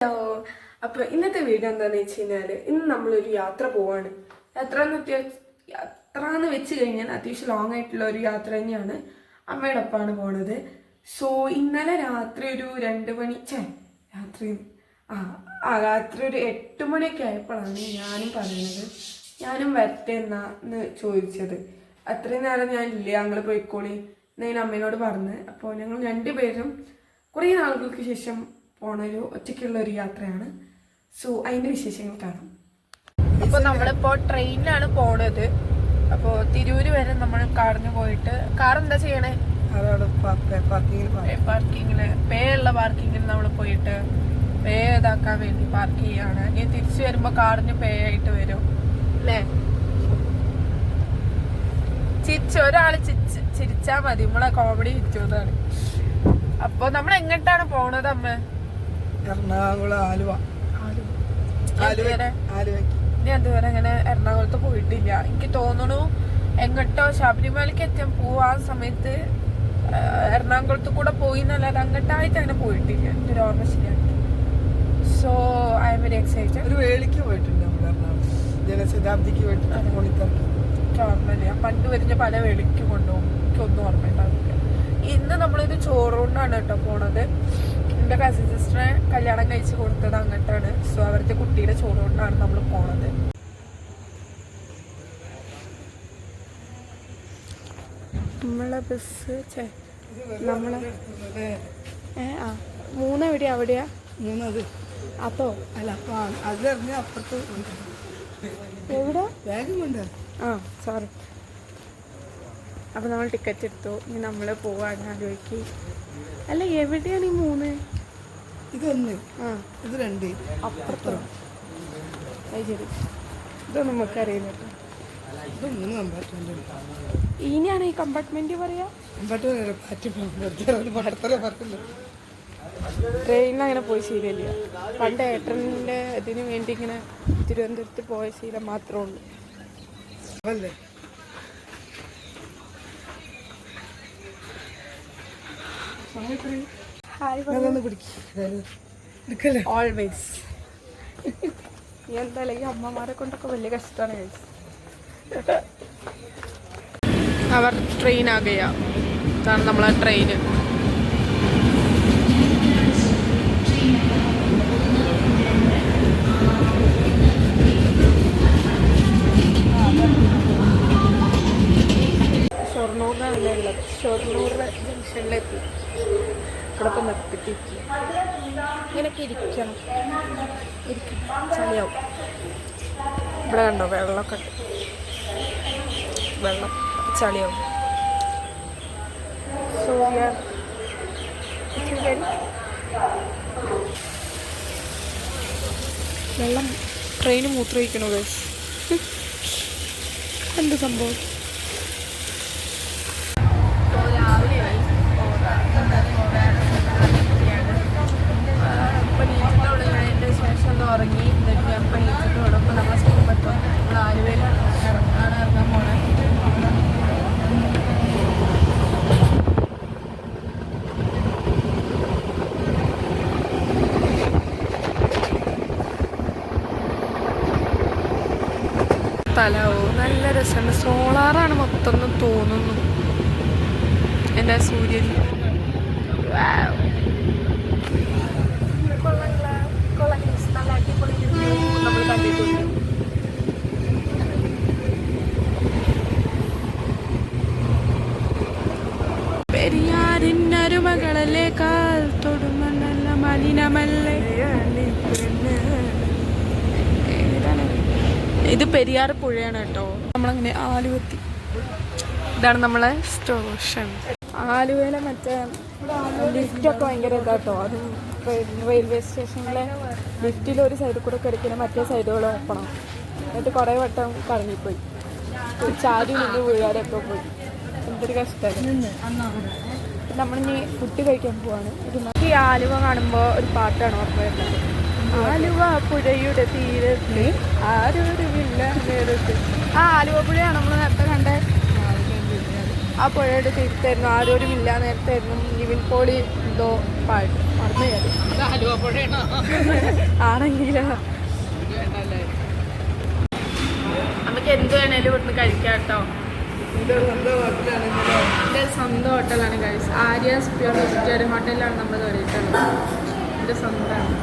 Hello. അപ്പോൾ ഇന്നത്തെ video എന്താണെന്ന് വെച്ച് കഴിഞ്ഞാൽ ഇന്ന് നമ്മളൊരു യാത്ര പോവാണ്. യാത്ര എന്ന് വെച്ച് കഴിഞ്ഞാൽ അത്യാവശ്യം ലോങ് ആയിട്ടുള്ള ഒരു യാത്ര തന്നെയാണ്. അമ്മയുടെ ഒപ്പമാണ് പോണത്. സോ ഇന്നലെ രാത്രി ഒരു 2 മണി രാത്രി ഒരു 8 മണിയൊക്കെ ആയപ്പോഴാണ് ഞാനും വരട്ടെ എന്നാന്ന് ചോദിച്ചത്. അത്രയും നേരം ഞാൻ ഇല്ല, ഞങ്ങൾ പോയിക്കോളി എന്നതിന് അമ്മേനോട് പറഞ്ഞ്. അപ്പോൾ ഞങ്ങൾ 2 പേരും കുറേ നാളുകൾക്ക് ശേഷം പോണൊരു ഒറ്റയ്ക്കുള്ള ഒരു യാത്രയാണ്. സോ അതിന്റെ വിശേഷങ്ങൾ കാണാം. അപ്പോൾ നമ്മളിപ്പോൾ ട്രെയിനിലാണ് പോണത്. അപ്പോൾ തിരൂര് വരെ നമ്മൾ കാറിന് പോയിട്ട് കാർ എന്താ ചെയ്യണേ, പാർക്കിങ്ങില് പേ ഉള്ള പാർക്കിങ്ങിൽ നമ്മൾ പോയിട്ട് പേ ഇതാക്കാൻ വേണ്ടി പാർക്ക് ചെയ്യാണ്. ഇനി തിരിച്ചു വരുമ്പോ കാറിന് പേ ആയിട്ട് വരും അല്ലേ? ഒരാള് ചിരിച്ചാ മതി, നമ്മളെ കോമഡി ചിരിച്ചതാണ്. അപ്പൊ നമ്മൾ എങ്ങോട്ടാണ് പോണത് അമ്മ? എറണാകുളം, ആലുവ. ഇനി അതുവരെ അങ്ങനെ എറണാകുളത്ത് പോയിട്ടില്ല. എനിക്ക് തോന്നുന്നു എങ്ങോട്ടോ ശബരിമലയ്ക്ക് എത്താൻ പോവാ സമയത്ത് എറണാകുളത്ത് കൂടെ പോയി എന്നല്ലാതെ അങ്ങോട്ടായിട്ട് അങ്ങനെ പോയിട്ടില്ല. എന്റെ ഒരു ഓർമ്മ ശരിയാണ്. So I am very excited. ഒരു വേളിക്ക് പോയിട്ടുണ്ട് നമ്മൾ എറണാകുളം ജനശതാബ്ദിക്ക് പോയിട്ട്. ഓർമ്മയില്ല, പണ്ട് വരുന്ന പല വേളിക്ക് കൊണ്ടുപോകും, എനിക്കൊന്നും ഓർമ്മയുണ്ടാവില്ല. ഇന്ന് നമ്മളൊരു ചോറൂണ്ടാണ് കേട്ടോ പോണത്. എൻ്റെ കസിൻ സിസ്റ്ററെ കല്യാണം കഴിച്ച് കൊടുത്തത് അങ്ങോട്ടാണ്. സോ അവരുടെ കുട്ടിയുടെ ചോറുകൊണ്ടാണ് നമ്മൾ പോണത്. നമ്മളെ ബസ് നമ്മളെ 3 എവിടെയാ? അവിടെയാ 3. അതോ അല്ല, അപ്പൊ അതിലിറങ്ങി അപ്പുറത്ത് എവിടെ വേഗം കൊണ്ട് സോറി. അപ്പൊ നമ്മൾ ടിക്കറ്റ് എടുത്തു. ഇനി നമ്മള് പോവാണ് ആലോചിക്ക്. അല്ല, എവിടെയാണ് ഈ 3? ഇതൊന്ന്, ഇത് 2 അപ്പുറത്തോ? അത് ശരി, ഇതൊന്നും നമുക്കറിയില്ല കേട്ടോ. ഇത് 3 കമ്പാർട്ട്മെന്റ്. ഇനിയാണ് ഈ കമ്പാർട്ട്മെന്റ് പറയാ? ട്രെയിനിൽ അങ്ങനെ പോയി ശീലമില്ല. പണ്ട് ഏട്ടൻ്റെ ഇതിന് വേണ്ടി ഇങ്ങനെ തിരുവനന്തപുരത്ത് പോയ ശീലം മാത്രമേ ഉള്ളൂ. ഓൾവേസ്. എന്തായാലും ഈ അമ്മമാരെ കൊണ്ടൊക്കെ വലിയ കഷ്ടമാണ് കഴിച്ചത്. അവർ ട്രെയിൻ ആകെയാ, ഇതാണ് നമ്മളെ ട്രെയിന്. ഷൊർണൂറിനാണല്ലേ ഉള്ളത്. ഷൊർണൂർ ജംഗ്ഷനിലെത്തി. ഇവിടെ ഇപ്പം നിർത്തിപ്പിക്കും. ഇങ്ങനെയൊക്കെ ഇരിക്കണം, ചളിയാവും. ഇവിടെ കണ്ടോ വെള്ളമൊക്കെ ഉണ്ട്, വെള്ളം ചളിയാവും. സോ വെള്ളം ട്രെയിന് മൂത്രമൊഴിക്കണോ ഗൈസ്? എന്ത് സംഭവം? ഉറങ്ങി എന്നിട്ട് ഞാൻ പണിച്ചിട്ട് വേണം. അപ്പോൾ നമ്മളെ സ്കൂളിൽ പറ്റും. നമ്മൾ ആലുവയിൽ ഇറങ്ങാൻ പോണേ. സ്ഥലവും നല്ല രസമുണ്ട്. സോളാറാണ് മൊത്തം എന്ന് തോന്നുന്നു. എൻ്റെ സൂര്യൻ നമ്മൾ കണ്ടിട്ടുണ്ട്. പെരിയാറിനരുമകളല്ലേ കാൽ തൊടുമല്ല മലിനമല്ലേ. ഇത് പെരിയാർ പുഴയാണ് കേട്ടോ. നമ്മളങ്ങനെ ആലുവെത്തി. ഇതാണ് നമ്മളെ സ്റ്റേഷൻ. ആലുവയിലെ മറ്റേ ലിഫ്റ്റൊക്കെ ഭയങ്കര ഇതാട്ടോ. അതും റെയിൽവേ സ്റ്റേഷനിലെ ലിഫ്റ്റിൽ ഒരു സൈഡിൽ കൂടെ കിടക്കുന്ന മറ്റേ സൈഡുകൾ ഓപ്പണം. എന്നിട്ട് കുറേ വട്ടം കറങ്ങിപ്പോയി, ചാടി നിന്ന് വീഴാതൊക്കെ പോയി. എന്തൊരു കഷ്ടമാണ്. നമ്മളിനി ഫുഡ് കഴിക്കാൻ പോവാണ്. ഈ ആലുവ കാണുമ്പോൾ ഒരു പാട്ടാണ് ഓർമ്മ വരുന്നത്. ആലുവ പുഴയുടെ തീരത്ത് ആരൊരുമില്ല നേരത്ത്. ആലുവ പുഴയാണ് നമ്മൾ നേരത്തെ കണ്ടേ. ആ പുഴയുടെ തീരത്തായിരുന്നു, ആരോരുമില്ല നേരത്തായിരുന്നു നിവിൻ പോളി എന്തോ പാട്ട്. മറന്നു കയറി ആണെങ്കിലോ നമുക്ക് എന്ത് വേണേലും ഇവിടുന്ന് കഴിക്കാം കേട്ടോ. എൻ്റെ സ്വന്തം ഹോട്ടലാണ് കഴിച്ചത്. ആര്യാസ് പ്യൂർ വെജിറ്റേറിയൻ ഹോട്ടലിലാണ് നമ്മൾ കയറിയിട്ടുള്ളത്. എൻ്റെ സ്വന്തമാണ്.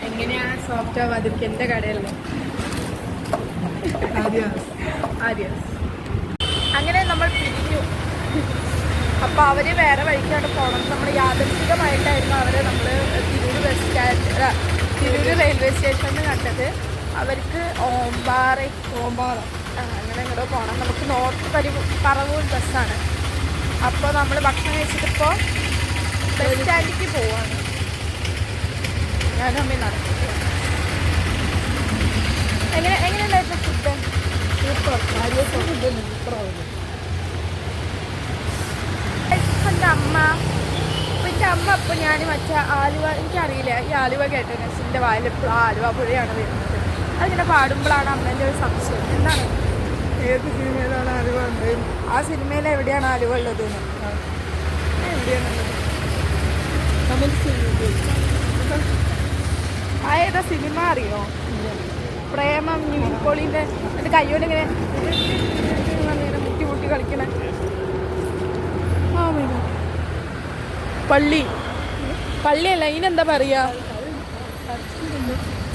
എങ്ങനെയാണ് സോഫ്റ്റ് ആവാതിരിക്കുക? എൻ്റെ കടയല്ലേ ആര്യാസ്. അങ്ങനെ നമ്മൾ പിരിഞ്ഞു. അപ്പോൾ അവർ വേറെ വഴിക്കാണ് പോകണം. നമ്മൾ യാദൃച്ഛികമായിട്ടായിരുന്നു അവരെ നമ്മൾ Tirur bus stand Tirur railway സ്റ്റേഷനിൽ കണ്ടത്. അവർക്ക് ഓമ്പാറ അങ്ങനെ ഇങ്ങോട്ട് പോകണം. നമുക്ക് നോർത്ത് പറവൂർ ബസ്സാണ്. അപ്പോൾ നമ്മൾ ഭക്ഷണം കഴിച്ചിട്ടിപ്പോൾ ബസ് സ്റ്റാൻഡിലേക്ക് പോവാണ്. ഞാനും അമ്മയും നടക്കും. എങ്ങനെയുണ്ടായിരുന്നു ഫുഡ്? എൻ്റെ അമ്മ അപ്പോൾ ഞാൻ മറ്റേ ആലുവ, എനിക്കറിയില്ല ഈ ആലുവ കേട്ടതിന് എൻ്റെ വായിൽ എപ്പോഴും ആലുവ പുഴയാണ് വരുന്നത്. അതിങ്ങനെ പാടുമ്പോഴാണ് അമ്മേൻ്റെ ഒരു സംശയം. എന്താണ് ഏത് സിനിമയിലാണ് ആലുവ ഉണ്ട്? ആ സിനിമയിൽ എവിടെയാണ് ആലുവ ഉള്ളത്? എവിടെയാണുള്ളത്? ആ ഏതാ സിനിമ അറിയോ? പ്രേമം നിവിൻപോളിൻ്റെ എൻ്റെ കയ്യോട് ഇങ്ങനെ മുട്ടി മുട്ടി കളിക്കണേ. പള്ളിയല്ല, ഇതിനെന്താ പറയുക?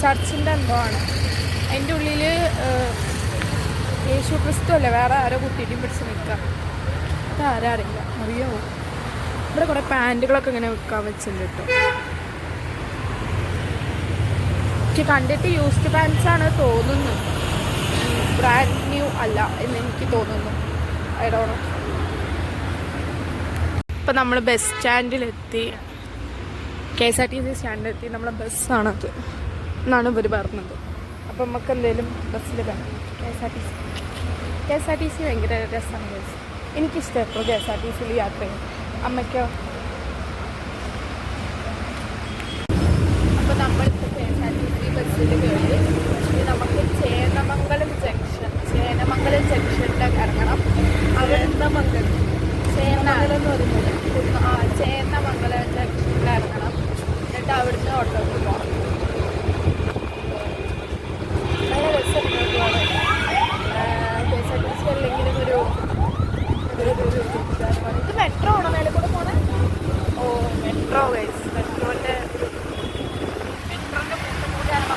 ചർച്ചിൻ്റെ എന്തോ ആണ്. അതിൻ്റെ ഉള്ളിൽ യേശു ക്രിസ്തു അല്ലേ, വേറെ ആരോ കുത്തിയിട്ടും പിടിച്ച് നിൽക്കാം. അതാരാ അറിയില്ല. അറിയാമോ? ഇവിടെ കുറേ പാൻറ്റുകളൊക്കെ ഇങ്ങനെ വിൽക്കാൻ വെച്ചിട്ടുണ്ട് കേട്ടോ. എനിക്ക് കണ്ടിട്ട് യൂസ്ഡ് പാൻസ് ആണ് തോന്നുന്നു, ബ്രാൻഡ് ന്യൂ അല്ല എന്ന് എനിക്ക് തോന്നുന്നു. ഐഡോണോ. ഇപ്പം നമ്മൾ ബസ് സ്റ്റാൻഡിലെത്തി, KSRTC സ്റ്റാൻഡിലെത്തി. നമ്മളെ ബസ്സാണത് എന്നാണ് ഇവർ പറഞ്ഞത്. അപ്പം നമുക്ക് എന്തെങ്കിലും ബസ്സിൽ വേണം. KSRTC ഭയങ്കര രസമാണ് ബസ്. എനിക്കിഷ്ടമായിരുന്നു KSRTCയിൽ യാത്ര ചെയ്യും. അമ്മയ്ക്കോ? അപ്പോൾ നമ്മളിപ്പോൾ KSRTC ബസ്സിൽ കയറി. നമുക്ക് ചേന്നമംഗലം ജംഗ്ഷനിൽ ഇറങ്ങണം. ചേന്നമംഗലം ജംഗ്ഷനിൽ ഇറങ്ങണം. എന്നിട്ട് അവിടുന്ന് ഓട്ടോക്ക് പോകണം. നല്ല രസമുണ്ട് പോകാൻ. KSRTC അല്ലെങ്കിലും ഇത് മെട്രോ ആണോ മേലെ കൂടെ പോണേ? ഓ മെട്രോ ഗൈസ്. മെട്രോൻ്റെ കൂടെയാണ്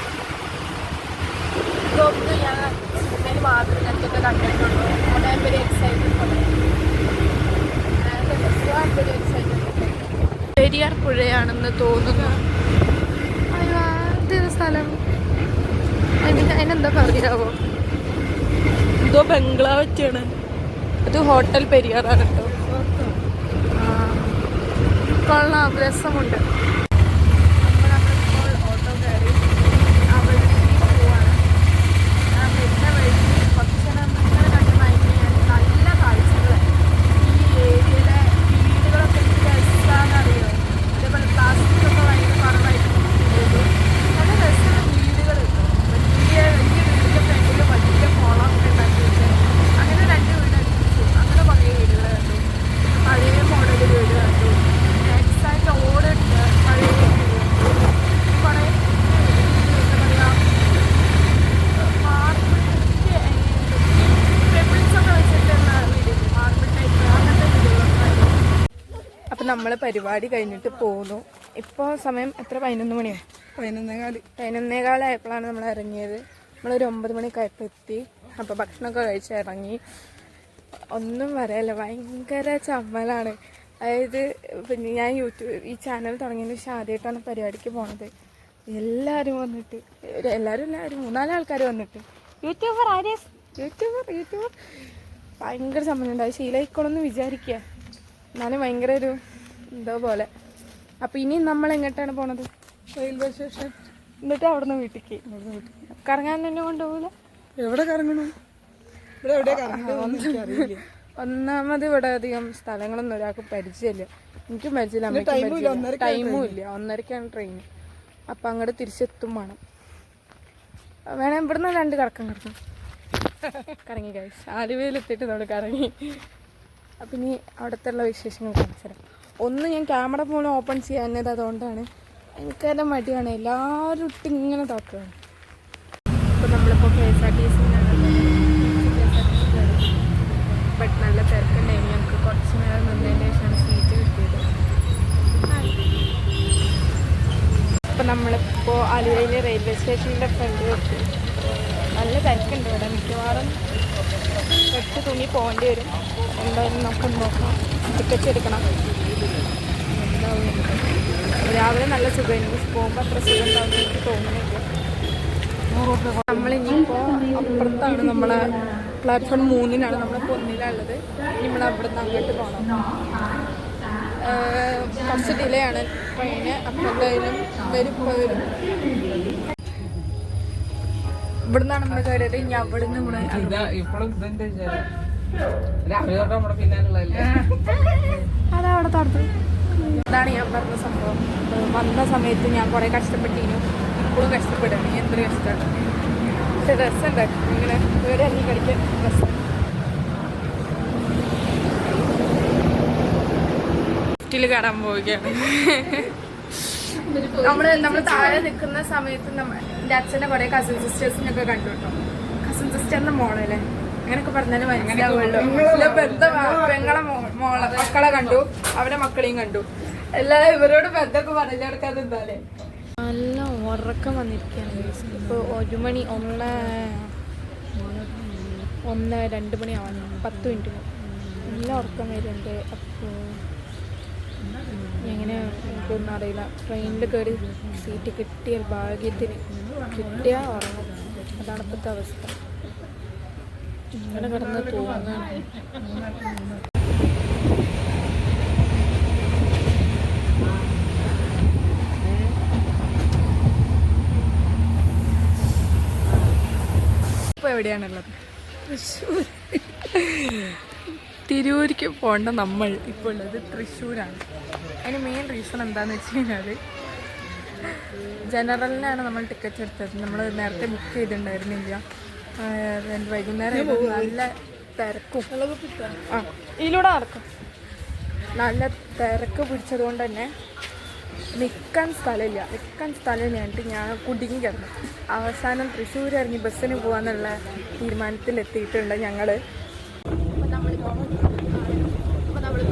ഇതൊന്ന് ഞാൻ സിനിമയിൽ മാത്രം ഞങ്ങൾക്കൊക്കെ കണ്ടിട്ടുള്ളൂ. അതേപോലെ എക്സൈറ്റഡ് പെരിയാർ പുഴയാണെന്ന് തോന്നുന്നു. ഇതൊരു സ്ഥലം അതിനെന്താ പറയാവോ? എന്തോ ബംഗ്ലാവറ്റാണ്. ഇത് ഹോട്ടൽ പെരിയാറാണ് കേട്ടോ. കൊള്ളാം, രസമുണ്ട്. അപ്പോൾ നമ്മളിപ്പോൾ ഓട്ടോ കയറി അവിടേക്ക് പോവാണ്. വരുന്ന വഴിക്ക് കുറച്ച് നമ്മൾ കണ്ട് മയങ്ങിയാണ്. നല്ല കാഴ്ചകൾ. ഈ ഏരിയയിലെ വീടുകളൊക്കെ രസമാണെന്നറിയോ? അതേപോലെ പ്ലാസ്റ്റിക്കൊക്കെ ഭയങ്കര കുറവായിട്ട് നല്ല രസമുള്ള വീടുകൾ കിട്ടും. വലിയ വീടിൻ്റെ ഫ്രണ്ടിൽ വലിയ കുളമൊക്കെ ഉണ്ടാക്കി വെച്ചാൽ അങ്ങനെ 2 വീട് അടുപ്പിച്ചു. അങ്ങനെ കുറേ വീടുകൾ കണ്ടു. പഴയ മോഡൽ വീട് കണ്ടു. നെക്സായിട്ട് ഓടുണ്ട്. പഴയ വീട് കുറേ എന്താ പറയുക മാർബിളിൻ്റെ പെബിൾസൊക്കെ വെച്ചിട്ടുള്ള വീട്, മാർബിൾ ടൈപ്പ് അങ്ങനത്തെ വീടുകളൊക്കെ. അപ്പം നമ്മൾ പരിപാടി കഴിഞ്ഞിട്ട് പോന്നു. ഇപ്പോൾ സമയം എത്ര? 11 മണിയോ? 11:15 ആയപ്പോഴാണ് നമ്മൾ ഇറങ്ങിയത്. നമ്മളൊരു 9 മണിയൊക്കെ ആയപ്പോൾ എത്തി. അപ്പോൾ ഭക്ഷണമൊക്കെ കഴിച്ച് ഇറങ്ങി. ഒന്നും പറയല്ല, ഭയങ്കര ചമ്മലാണ്. അതായത് പിന്നെ ഞാൻ ഈ ചാനൽ തുടങ്ങിയതിന് ശേഷം ആദ്യമായിട്ടാണ് പരിപാടിക്ക് പോണത്. എല്ലാവരും വന്നിട്ട്, എല്ലാവരും 3-4 ആൾക്കാർ വന്നിട്ട് യൂട്യൂബർ ഭയങ്കര ചമ്മലുണ്ട്. അത് ശീലമായിക്കോളെന്ന് വിചാരിക്കുക. എന്നാലും ഭയങ്കര ഒരു എന്തോ പോലെ. അപ്പോൾ ഇനി നമ്മൾ എങ്ങോട്ടാണ് പോണത്? Railway station. എന്നിട്ട് അവിടുന്ന് വീട്ടിലേക്ക് കറങ്ങാൻ തന്നെ കൊണ്ടുപോകില്ല. എവിടെ കറങ്ങണം? ഇവിടെ എവിടെയാ കറങ്ങണമെന്ന് എനിക്കറിയില്ല. ഒന്നാമത് ഇവിടെ അധികം സ്ഥലങ്ങളൊന്നും ഒരാൾക്ക് പരിചയമില്ല. എനിക്കും പരിചയമില്ല, ടൈമും ഇല്ല. 1:30ക്കാണ് ട്രെയിൻ. അപ്പം അങ്ങോട്ട് തിരിച്ചെത്തും വേണം. വേണേ ഇവിടുന്ന് 2 കറക്കം കറങ്ങി ഗൈസ്. ആലുവയിലെത്തിയിട്ട് നമ്മൾ കറങ്ങി. അപ്പം ഇനി അവിടുത്തെ ഉള്ള വിശേഷങ്ങൾ കാണിച്ചു തരാം. ഒന്ന് ഞാൻ ക്യാമറ ഫോൺ ഓപ്പൺ ചെയ്യാഞ്ഞത് അതുകൊണ്ടാണ്. എനിക്ക് തന്നെ മടിയാണ്, എല്ലാവരും ഇട്ട് ഇങ്ങനെ താക്കുകയാണ്. അപ്പോൾ നമ്മളിപ്പോൾ KSRTC ബട്ട് നല്ല തിരക്കുണ്ടായിരുന്നു. ഞങ്ങൾക്ക് കുറച്ച് നേരം നിന്നതിൻ്റെ ശേഷമാണ് സീറ്റ് കിട്ടിയത്. അപ്പോൾ നമ്മളിപ്പോൾ ആലുവയിലെ റെയിൽവേ സ്റ്റേഷനിൻ്റെ ഫ്രണ്ട് വെച്ച് നല്ല തിരക്കുണ്ട് ഇവിടെ. മിക്കവാറും വെച്ച് തൂങ്ങി പോകേണ്ടി വരും. എന്തായാലും നമുക്ക് നോക്കാം, ടിക്കറ്റ് എടുക്കണം. എന്താവും രാവിലെ നല്ല സുഖമായിരുന്നു, പോകുമ്പോൾ അത്ര സുഖം ഉണ്ടാവുമെന്ന് എനിക്ക് തോന്നുന്നില്ല. നമ്മളിനിയിപ്പോൾ അപ്പുറത്താണ്, നമ്മളെ പ്ലാറ്റ്ഫോം 3-നാണ്, നമ്മളിപ്പോൾ 1-ലുള്ളത്. ഇനി നമ്മൾ അവിടെ നിന്ന് അങ്ങോട്ട് പോകണം. കുറച്ച് ഡിലേ ആണ് ട്രെയിന്. അപ്പം എന്തായാലും വരും. ഇവിടുന്നാണ് നമ്മൾ കയറിയത്. ഇനി അവിടെ നിന്ന് നമ്മൾ അതവിടെ തടുത്തു. ഇതാണ് ഞാൻ പറഞ്ഞ സംഭവം. വന്ന സമയത്ത് ഞാൻ കുറേ കഷ്ടപ്പെട്ടിരുന്നു, ഇപ്പോഴും കഷ്ടപ്പെടുന്നു. എന്തൊരു കഷ്ടമാണ്. പക്ഷെ രസമുണ്ട് ഇങ്ങനെ വേറെ ഇറങ്ങി കളിക്കാൻ രസം. ിൽ കയറാൻ പോവുകയാണ്. നമ്മൾ താഴെ നിൽക്കുന്ന സമയത്ത് എൻ്റെ അച്ഛൻ്റെ കുറേ കസിൻ സിസ്റ്റേഴ്സിനൊക്കെ കണ്ടു കേട്ടോ. കസിൻ സിസ്റ്ററിൻ്റെ മോളല്ലേ അങ്ങനെയൊക്കെ പറഞ്ഞാലും മനസ്സിലാവുമല്ലോ. പെങ്ങളെ മക്കളെ കണ്ടു, അവരുടെ മക്കളെയും കണ്ടു. എല്ലാവരും ഇവരോട് ബന്ധമൊക്കെ പറഞ്ഞു കൊടുക്കാതെ എന്താലേ. നല്ല ഉറക്കം വന്നിരിക്കുകയാണ്. ഇപ്പോൾ 1 മണി 1-2 മണി ആവാൻ 10 മിനിറ്റ് നല്ല ഉറക്കം വരുന്നുണ്ട്. അപ്പോൾ എങ്ങനെ എനിക്കൊന്നും അറിയില്ല. ട്രെയിനിൽ കയറി സീറ്റ് കിട്ടിയ ഭാഗ്യത്തിന് കിട്ടിയാൽ ഉറങ്ങും. അതാണ് ഇപ്പോഴത്തെ അവസ്ഥ. ഇങ്ങനെ കിടന്ന് തോന്നുകയാണ്. ഇപ്പോൾ എവിടെയാണുള്ളത്? തൃശ്ശൂർ. തിരൂരിക്ക് പോകേണ്ട നമ്മൾ ഇപ്പോൾ ഉള്ളത് തൃശ്ശൂരാണ്. അതിന് മെയിൻ റീസൺ എന്താണെന്ന് വെച്ച് കഴിഞ്ഞാൽ ജനറലിനാണ് നമ്മൾ ടിക്കറ്റ് എടുത്തത്. നമ്മൾ നേരത്തെ ബുക്ക് ചെയ്തിട്ടുണ്ടായിരുന്നില്ല. വൈകുന്നേരം നല്ല തിരക്കും ഇതിലൂടെ നടക്കും. നല്ല തിരക്ക് പിടിച്ചതുകൊണ്ട് തന്നെ നിൽക്കാൻ സ്ഥലമില്ലാണ്ട് ഞാൻ കുടുങ്ങി കിടന്നു. അവസാനം തൃശ്ശൂർ ഇറങ്ങി ബസ്സിന് പോകാന്നുള്ള തീരുമാനത്തിലെത്തിയിട്ടുണ്ട് ഞങ്ങൾ. അപ്പോൾ നമ്മളിപ്പോൾ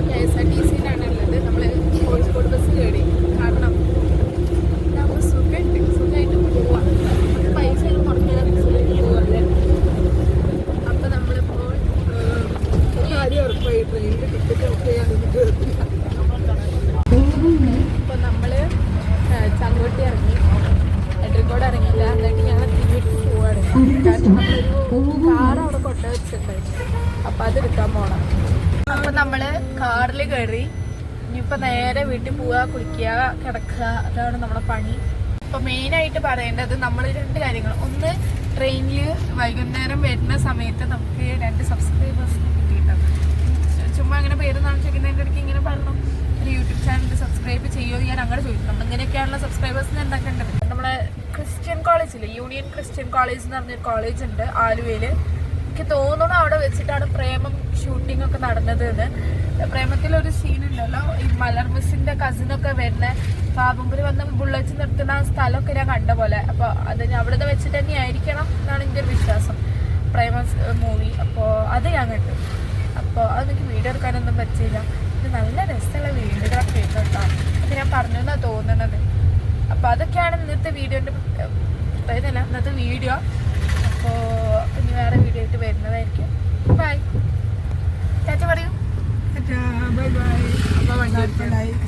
KSRTC-യിലാണ് ഉള്ളത്. നമ്മൾ കോഴിക്കോട് ബസ് കയറി. കാരണം നമ്മൾ സുഖമായിട്ട് പോവാം, പൈസ കുറഞ്ഞാൽ പോവാതെ. അപ്പോൾ നമ്മളിപ്പോൾ ഇപ്പോൾ നമ്മൾ ചങ്കോട്ടി ഇറങ്ങി, എടരിക്കോട് ഇറങ്ങിയില്ല. എന്നിട്ട് ഞങ്ങൾ തിരിച്ച് പോവാണ്. കാരണം നമ്മളൊരു കാർ അവിടെ കൊണ്ടു വെച്ചിട്ടുണ്ടായിരുന്നു. അപ്പം അതെടുക്കാൻ പോകണം. അപ്പം നമ്മൾ കാറിൽ കയറി. ഇനിയിപ്പോൾ നേരെ വീട്ടിൽ പോവുക, കുളിക്കുക, കിടക്കുക, അതാണ് നമ്മുടെ പണി. അപ്പോൾ മെയിനായിട്ട് പറയേണ്ടത് നമ്മൾ 2 കാര്യങ്ങൾ. ഒന്ന്, ട്രെയിനിൽ വൈകുന്നേരം വരുന്ന സമയത്ത് നമുക്ക് 2 സബ്സ്ക്രൈബേഴ്സിനെ കിട്ടിയിട്ടുണ്ട്. ചുമ്മാ അങ്ങനെ പേര് നാണിച്ചേക്കുന്നതിൻ്റെ ഇടയ്ക്ക് ഇങ്ങനെ പറഞ്ഞു ഒരു യൂട്യൂബ് ചാനൽ സബ്സ്ക്രൈബ് ചെയ്യുമോ ഞാൻ അങ്ങനെ ചോദിച്ചു. നമ്മൾ ഇങ്ങനെയൊക്കെയാണുള്ള സബ്സ്ക്രൈബേഴ്സിനെ ഉണ്ടാക്കേണ്ടത്. നമ്മളെ ക്രിസ്ത്യൻ കോളേജിൽ യൂണിയൻ ക്രിസ്ത്യൻ കോളേജ് എന്ന് പറഞ്ഞൊരു കോളേജുണ്ട് ആലുവയിൽ. എനിക്ക് തോന്നുന്നു അവിടെ വെച്ചിട്ടാണ് പ്രേമം ഷൂട്ടിംഗ് ഒക്കെ നടന്നത് എന്ന്. പ്രേമത്തിലൊരു സീനുണ്ടല്ലോ, ഈ മലർ മിസ്സിന്റെ കസിനൊക്കെ വരുന്ന പാമ്പുമ്പുരി വന്ന് ബുള്ളറ്റ് നിർത്തുന്ന ആ സ്ഥലമൊക്കെ ഞാൻ കണ്ട പോലെ. അപ്പോൾ അത് അവിടെ വെച്ചിട്ട് തന്നെ ആയിരിക്കണം എന്നാണ് എൻ്റെ ഒരു വിശ്വാസം, പ്രേമ മൂവി. അപ്പോൾ അത് ഞാൻ കണ്ടു. അപ്പോൾ അതെനിക്ക് വീഡിയോ എടുക്കാനൊന്നും പറ്റിയില്ല. ഇത് നല്ല രസമുള്ള വീഡിയോകളൊക്കെ കേട്ടോ. അത് ഞാൻ പറഞ്ഞു എന്നാണ് തോന്നണത്. അപ്പോൾ അതൊക്കെയാണ് ഇന്നത്തെ വീഡിയോൻ്റെ ഇന്നത്തെ വീഡിയോ. അപ്പോൾ ഇനി വേറെ വീഡിയോ ആയിട്ട് വരുന്നതായിരിക്കും. ബൈ, ടാറ്റ പറയൂ. Bye bye. അപ്പോൾ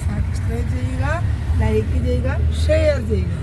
സബ്സ്ക്രൈബ് ചെയ്യുക, ലൈക്ക് ചെയ്യുക, ഷെയർ ചെയ്യുക.